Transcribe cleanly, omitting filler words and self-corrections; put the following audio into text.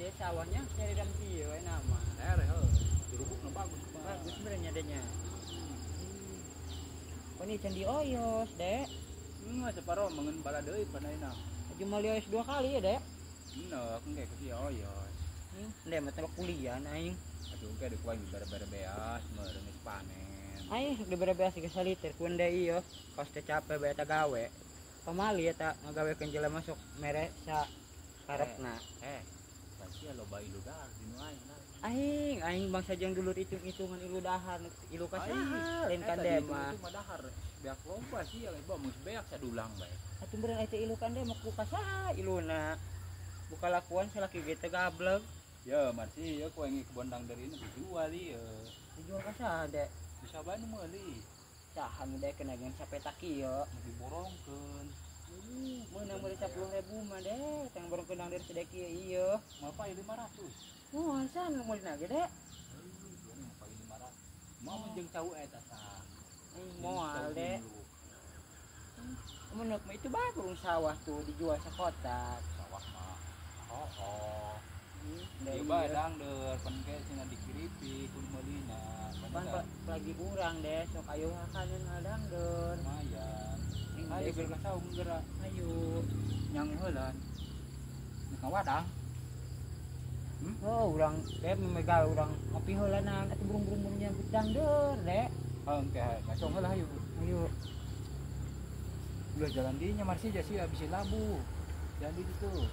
deh sawahnya cari dam kieu we nama. Daerah dirubukna bagus. Bagus sebenarnya adanya. Oh ini candi oyos, Dek. Separo mengen bala deui panaina. Cuma oyos 2 kali ya, Dek. Bener, engke ke sia oyos. Ndek mah teh kuliah aing. Aduh engke deuk lagi bare-bare beas meureun geus panen. Aing sok dibere-bere ke saliter ku ndek ieu. Pas teh capek bae teh gawe. Pamali eta ngagawekeun jelema masuk mere sa karepna. Pasti loba ilu dahar dinu Aing bangsa jeung dulur hitung-hitungan ilu dahar ilu ka saha lain kande mah. Itu mah dahar beak loba sih ya ibu mun beak sadulang bae. Atuh beureun eta ilu kande mah ku ka saha iluna. Buka lakuan salaki ge teh gablek. Ya masih ya ku engke kebondang dari ini dijual ieu. Dijual ka saha, Dek? Bisa bae nu meuli. Saha nu Dek kena jeung sapeta kieu. Diborongkeun. Meunang meuli 10.000 mah, Dek. Tang borong kendang dari sedek kieu ieu. Mapa 500. Moal san nu meuli nage, Dek? Mapa 500. Mau jeung cau eta sah. Moal, Dek. Menurut mah itu bae burung sawah tuh dijual sakotak. Sawah mah. Ieu bae dangdeur pan ge cenah dikiripi kun meulina. Pan lagi kurang, Dek. Sok ayo hakaneun dangdeur. Lumayan. Ayo geus ka saung geura. Ayo. Nyang heulan. Nek wadang. Oh, urang Dek memegal urang ngopi heula nang atuh burung-burung nyambut dangdeur, Dek. Engke ngasong heula hayu. Ayo. Ulah jalan dinya marsi sih habisin labu. Jadi gitu.